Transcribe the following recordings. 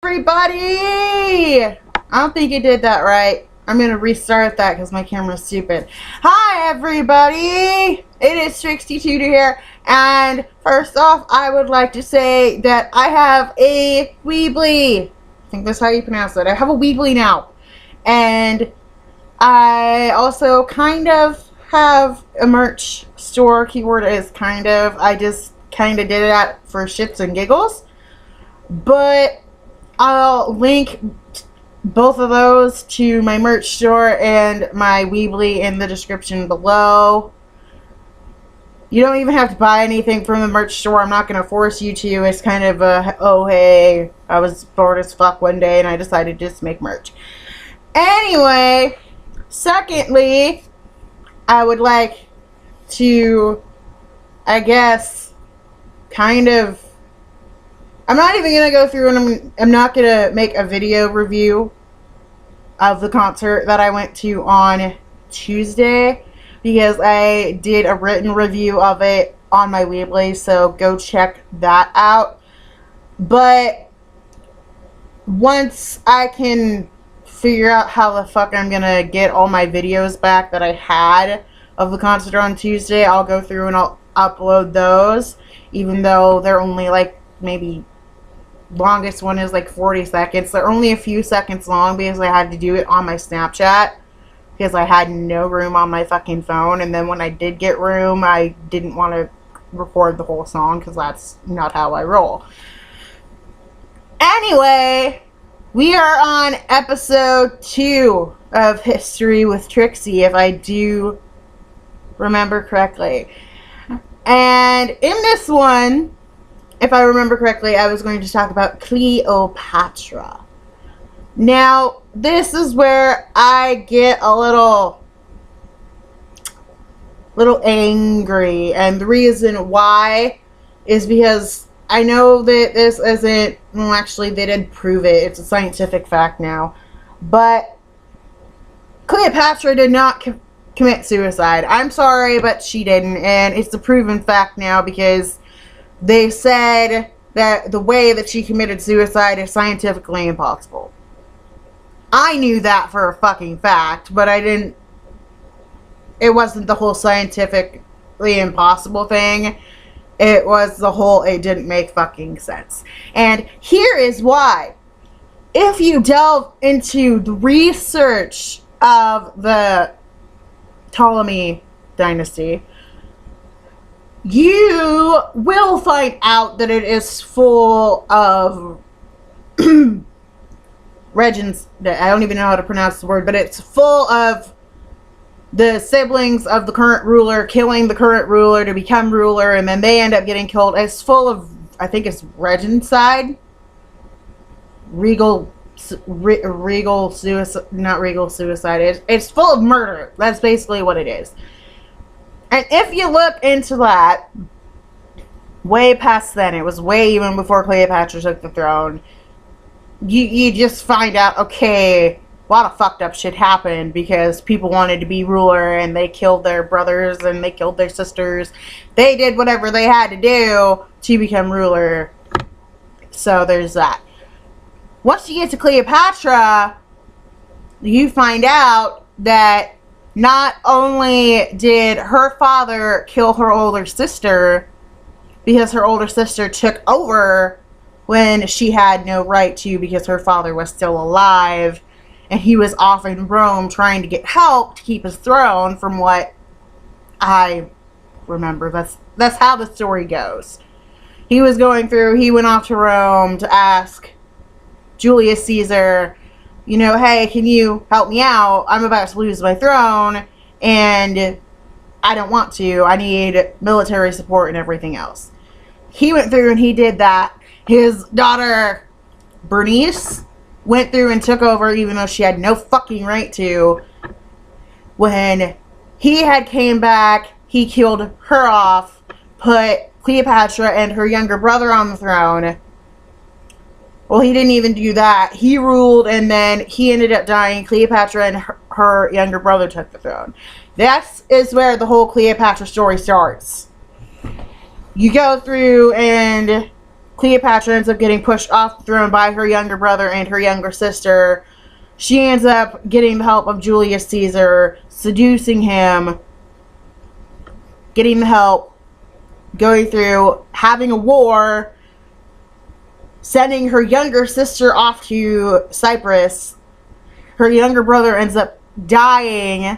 Everybody! I don't think you did that right. I'm gonna restart that because my camera's stupid. Hi everybody! It is Trixie here, and first off, I would like to say that I have a Weebly. I think that's how you pronounce it. I have a Weebly now. And I also kind of have a merch store. Keyword is kind of. I just kind of did it for shits and giggles. But I'll link both of those to my merch store and my Weebly in the description below. You don't even have to buy anything from the merch store. I'm not going to force you to. It's kind of a, oh hey, I was bored as fuck one day and I decided to just make merch. Anyway, secondly, I would like to, I guess, kind of, I'm not even going to go through and I'm not going to make a video review of the concert that I went to on Tuesday because I did a written review of it on my Weebly, so go check that out. But once I can figure out how the fuck I'm going to get all my videos back that I had of the concert on Tuesday, I'll go through and I'll upload those, even though they're only like maybe longest one is like 40 seconds. They're only a few seconds long because I had to do it on my Snapchat because I had no room on my fucking phone, and then when I did get room I didn't want to record the whole song because that's not how I roll. Anyway, we are on episode 2 of History with Trixie, if I do remember correctly. And in this one, if I remember correctly, I was going to talk about Cleopatra. Now, this is where I get a little angry, and the reason why is because I know that this isn't, well, actually they did prove it, it's a scientific fact now, but Cleopatra did not commit suicide. I'm sorry, but she didn't, and it's a proven fact now because they said that the way that she committed suicide is scientifically impossible. I knew that for a fucking fact, but it wasn't the whole scientifically impossible thing. It was the whole, it didn't make fucking sense. And here is why. If you delve into the research of the Ptolemy dynasty, you will find out that it is full of regents. I don't even know how to pronounce the word, but it's full of the siblings of the current ruler killing the current ruler to become ruler, and then they end up getting killed. It's full of, I think it's regicide, regal suicide, not regal suicide. It's full of murder. That's basically what it is. And if you look into that, way past then, it was way even before Cleopatra took the throne, you just find out, okay, a lot of fucked up shit happened because people wanted to be ruler and they killed their brothers and they killed their sisters. They did whatever they had to do to become ruler. So there's that. Once you get to Cleopatra, you find out that not only did her father kill her older sister because her older sister took over when she had no right to because her father was still alive and he was off in Rome trying to get help to keep his throne, from what I remember. That's how the story goes. He went off to Rome to ask Julius Caesar, you know, hey, can you help me out? I'm about to lose my throne, and I don't want to. I need military support and everything else. He went through and he did that. His daughter, Bernice, went through and took over, even though she had no fucking right to. When he had came back, he killed her off, put Cleopatra and her younger brother on the throne. Well, he didn't even do that. He ruled, and then he ended up dying. Cleopatra and her younger brother took the throne. That is where the whole Cleopatra story starts. You go through, and Cleopatra ends up getting pushed off the throne by her younger brother and her younger sister. She ends up getting the help of Julius Caesar, seducing him, getting the help, going through, having a war, sending her younger sister off to Cyprus. Her younger brother ends up dying.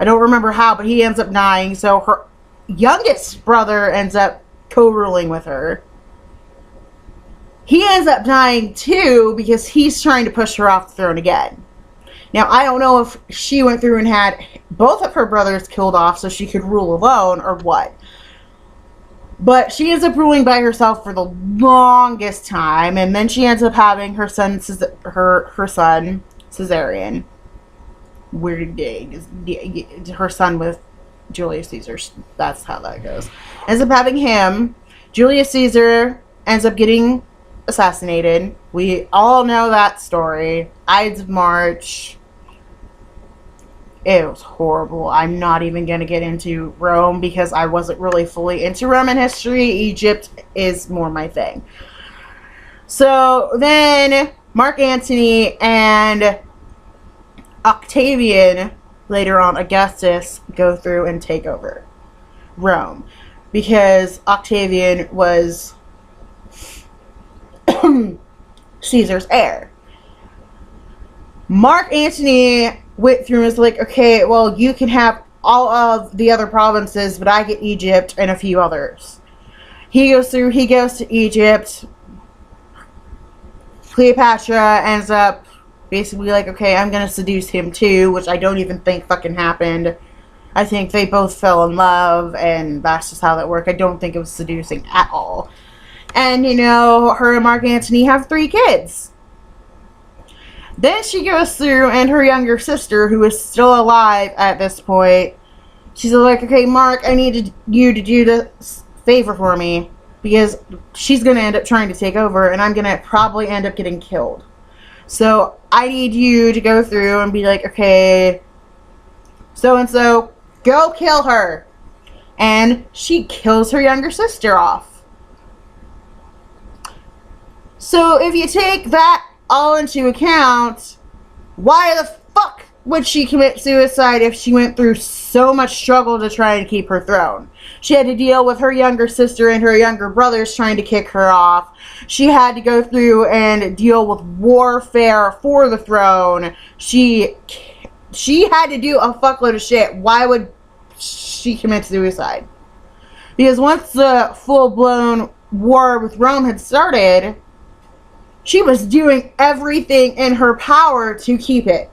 I don't remember how, but he ends up dying. So her youngest brother ends up co-ruling with her. He ends up dying too because he's trying to push her off the throne again. Now, I don't know if she went through and had both of her brothers killed off so she could rule alone or what. But she ends up ruling by herself for the longest time, and then she ends up having her son, her son, Caesarion. Weird day. Her son with Julius Caesar. That's how that goes. Ends up having him. Julius Caesar ends up getting assassinated. We all know that story. Ides of March. It was horrible. I'm not even going to get into Rome because I wasn't really fully into Roman history. Egypt is more my thing. So then Mark Antony and Octavian, later on Augustus, go through and take over Rome because Octavian was Caesar's heir. Mark Antony went through and was like, okay, well, you can have all of the other provinces, but I get Egypt and a few others. He goes to Egypt. Cleopatra ends up basically like, okay, I'm going to seduce him too, which I don't even think fucking happened. I think they both fell in love, and that's just how that worked. I don't think it was seducing at all. And, you know, her and Mark Antony have 3 kids. Then she goes through, and her younger sister, who is still alive at this point, she's like, okay, Mark, I need you to do this favor for me, because she's going to end up trying to take over, and I'm going to probably end up getting killed. So I need you to go through and be like, okay, so-and-so, go kill her. And she kills her younger sister off. So if you take that all into account, why the fuck would she commit suicide if she went through so much struggle to try and keep her throne? She had to deal with her younger sister and her younger brothers trying to kick her off. She had to go through and deal with warfare for the throne. She had to do a fuckload of shit. Why would she commit suicide? Because once the full-blown war with Rome had started, she was doing everything in her power to keep it.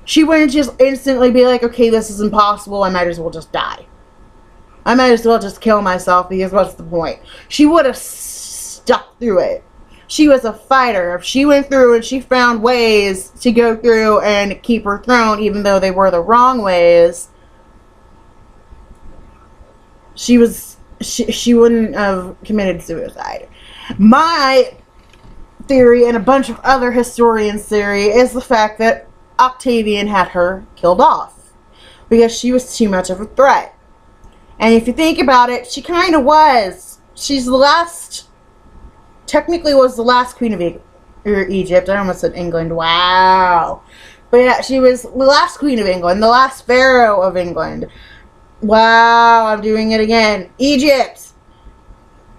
She wouldn't just instantly be like, okay, this is impossible, I might as well just die. I might as well just kill myself because what's the point? She would have stuck through it. She was a fighter. If she went through and she found ways to go through and keep her throne, even though they were the wrong ways, she wouldn't have committed suicide. My theory, and a bunch of other historians' theory, is the fact that Octavian had her killed off because she was too much of a threat. And if you think about it, she kind of was. She's the last, technically was the last queen of Egypt. I almost said England. Wow. But yeah, she was the last queen of England, the last pharaoh of England. Wow, I'm doing it again. Egypt.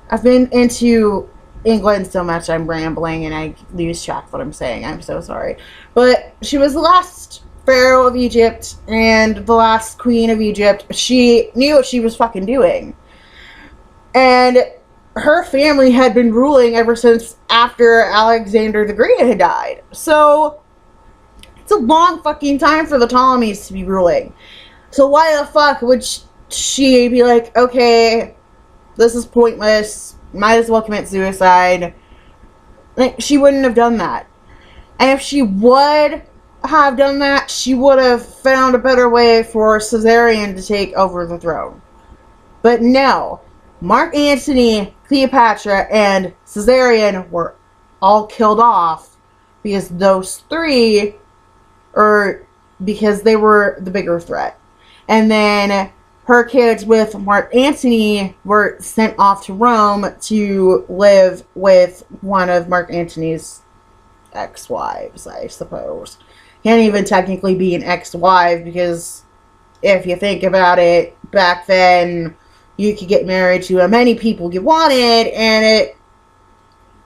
I've been into England so much I'm rambling and I lose track of what I'm saying. I'm so sorry. But she was the last pharaoh of Egypt and the last queen of Egypt. She knew what she was fucking doing. And her family had been ruling ever since after Alexander the Great had died. So it's a long fucking time for the Ptolemies to be ruling. So why the fuck would she be like, okay, this is pointless, might as well commit suicide? Like, she wouldn't have done that. And if she would have done that, she would have found a better way for Caesarion to take over the throne. But no, Mark Antony, Cleopatra, and Caesarion were all killed off because those 3, or because they were the bigger threat. And then her kids with Mark Antony were sent off to Rome to live with one of Mark Antony's ex-wives, I suppose. Can't even technically be an ex-wife, because if you think about it, back then you could get married to as many people you wanted, and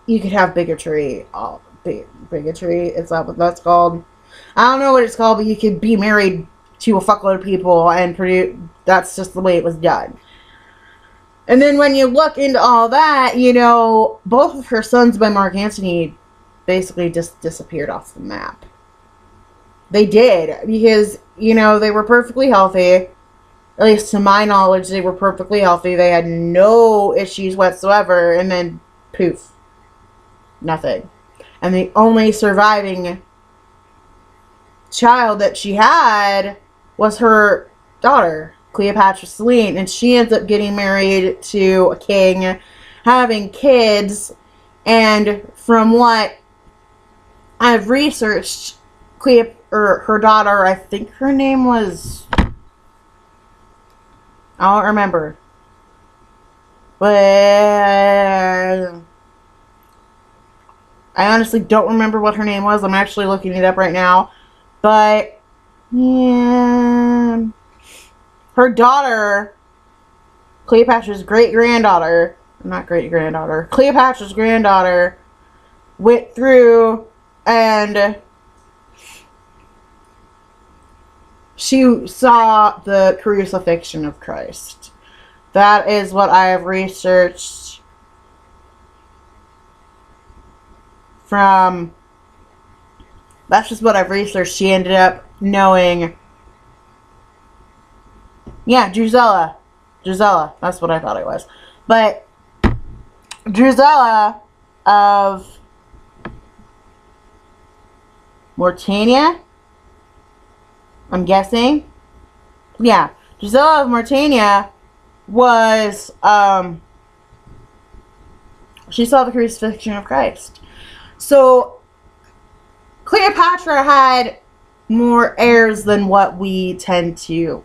you could have bigotry. Oh, bigotry, is that what that's called? I don't know what it's called, but you could be married to a fuckload of people and produce. That's just the way it was done. And then when you look into all that, you know, both of her sons by Mark Antony basically just disappeared off the map. They did, because, you know, they were perfectly healthy. At least to my knowledge, they were perfectly healthy. They had no issues whatsoever, and then poof. Nothing. And the only surviving child that she had was her daughter, Cleopatra Selene, and she ends up getting married to a king, having kids, and from what I've researched, her daughter, I think her name was, I don't remember, but I honestly don't remember what her name was. I'm actually looking it up right now, but yeah, her daughter, Cleopatra's great-granddaughter, not great-granddaughter, Cleopatra's granddaughter, went through and she saw the crucifixion of Christ. That is what I have researched from. That's just what I've researched. She ended up knowing. Yeah, Drusilla. That's what I thought it was. But Drusilla of Mauritania, I'm guessing. Yeah, Drusilla of Mauritania was, she saw the crucifixion of Christ. So, Cleopatra had more heirs than what we tend to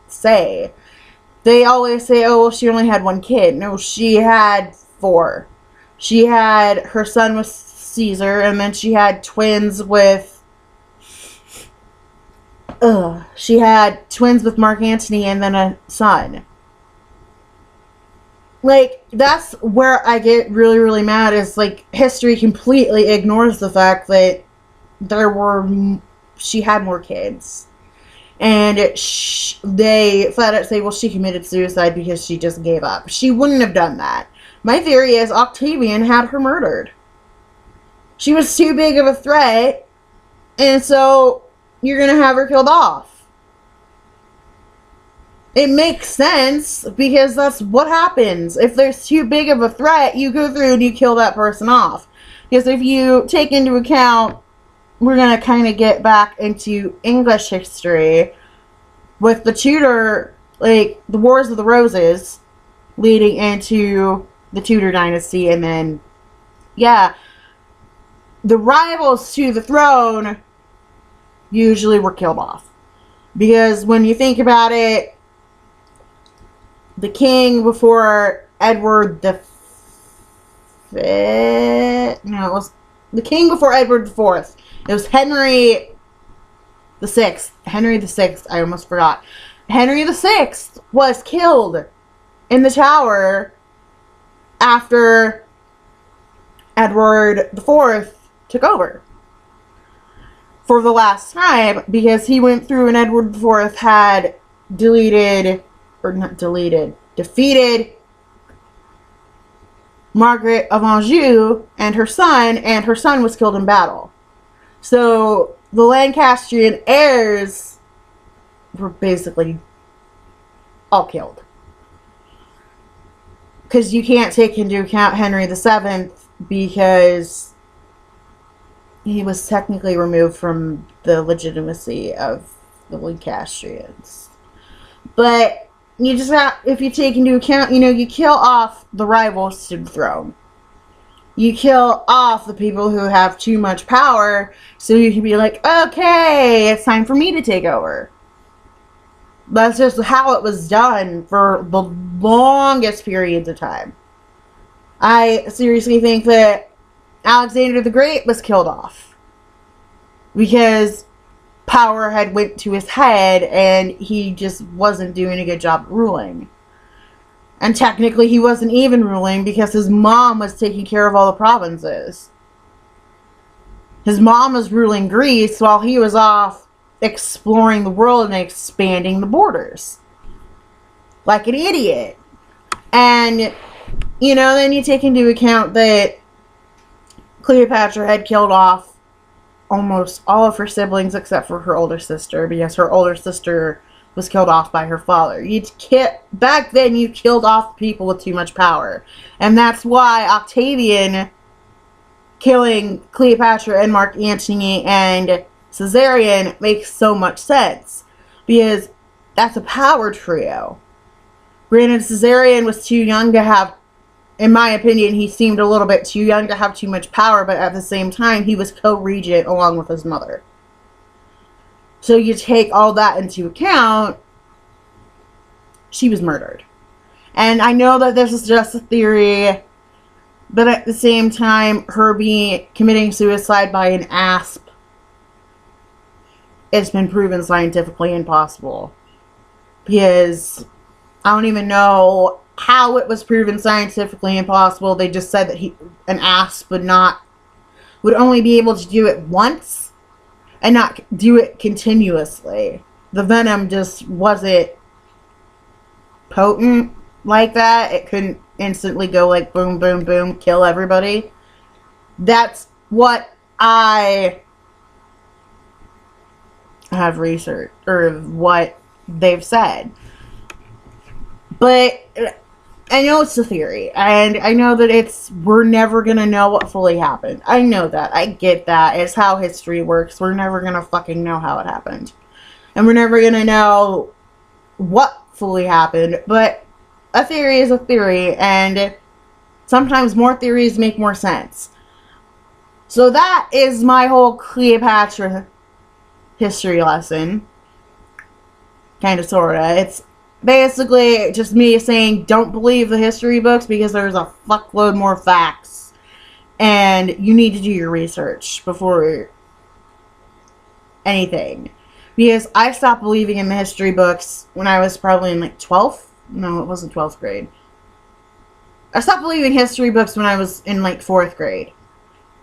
say. They always say, oh, well, she only had one kid. No, she had 4. She had, her son was Caesar, and then she had twins with, she had twins with Mark Antony and then a son. Like, that's where I get really, really mad, is, like, history completely ignores the fact that she had more kids. And they flat out say, well, she committed suicide because she just gave up. She wouldn't have done that. My theory is Octavian had her murdered. She was too big of a threat, and so you're going to have her killed off. It makes sense, because that's what happens. If there's too big of a threat, you go through and you kill that person off. Because if you take into account, we're going to kind of get back into English history with the Tudor, like, the Wars of the Roses leading into the Tudor dynasty, and then, yeah, the rivals to the throne usually were killed off. Because when you think about it, the king before Edward the Fifth, no, it was the king before Edward the Fourth. It was Henry the Sixth. Henry the Sixth, I almost forgot. Henry the Sixth was killed in the Tower after Edward the Fourth took over for the last time, because he went through and Edward IV had defeated Margaret of Anjou and her son was killed in battle. So the Lancastrian heirs were basically all killed. Because you can't take into account Henry VII, because he was technically removed from the legitimacy of the Lancastrians. But you just have, if you take into account, you kill off the rivals to the throne. You kill off the people who have too much power, so you can be like, okay, it's time for me to take over. That's just how it was done for the longest periods of time. I seriously think that Alexander the Great was killed off because power had went to his head and he just wasn't doing a good job ruling. And technically he wasn't even ruling because his mom was taking care of all the provinces. His mom was ruling Greece while he was off exploring the world and expanding the borders. Like an idiot. And, you know, then you take into account that Cleopatra had killed off almost all of her siblings except for her older sister, because her older sister was killed off by her father. Back then, you killed off people with too much power. And that's why Octavian killing Cleopatra and Mark Antony and Caesarion makes so much sense. Because that's a power trio. Granted, Caesarion was too young to have, in my opinion, he seemed a little bit too young to have too much power, but at the same time, he was co-regent along with his mother. So you take all that into account, she was murdered. And I know that this is just a theory, but at the same time, her committing suicide by an asp, it's been proven scientifically impossible. Because I don't even know how it was proven scientifically impossible. They just said that an asp would only be able to do it once and not do it continuously. The venom just wasn't potent like that. It couldn't instantly go like boom, boom, boom, kill everybody. That's what I have researched, or what they've said. But I know it's a theory, and I know that we're never going to know what fully happened. I know that. I get that. It's how history works. We're never going to fucking know how it happened. And we're never going to know what fully happened. But a theory is a theory, and sometimes more theories make more sense. So that is my whole Cleopatra history lesson. Kind of, sorta. It's basically just me saying don't believe the history books because there's a fuckload more facts. And you need to do your research before anything. Because I stopped believing in the history books when I was probably in like 12th? No, it wasn't 12th grade. I stopped believing history books when I was in like 4th grade.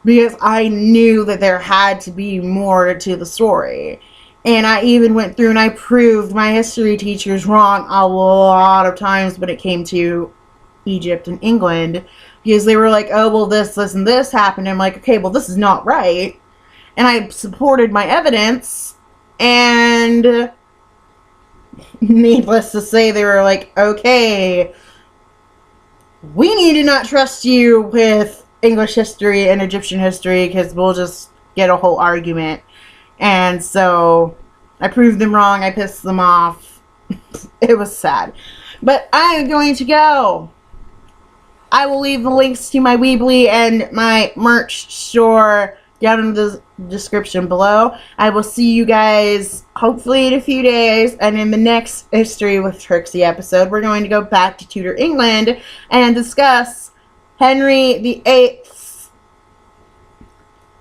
Because I knew that there had to be more to the story. And I even went through and I proved my history teachers wrong a lot of times when it came to Egypt and England. Because they were like, oh, well, this, and this happened. And I'm like, okay, well, this is not right. And I supported my evidence. And needless to say, they were like, okay, we need to not trust you with English history and Egyptian history because we'll just get a whole argument. And so I proved them wrong. I pissed them off. It was sad. But I am going to go. I will leave the links to my Weebly and my merch store down in the description below. I will see you guys hopefully in a few days. And in the next History with Trixie episode, we're going to go back to Tudor England and discuss Henry VIII's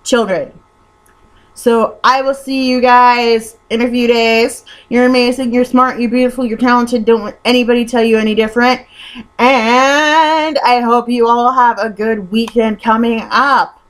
children. So I will see you guys in a few days. You're amazing, you're smart, you're beautiful, you're talented. Don't let anybody tell you any different. And I hope you all have a good weekend coming up.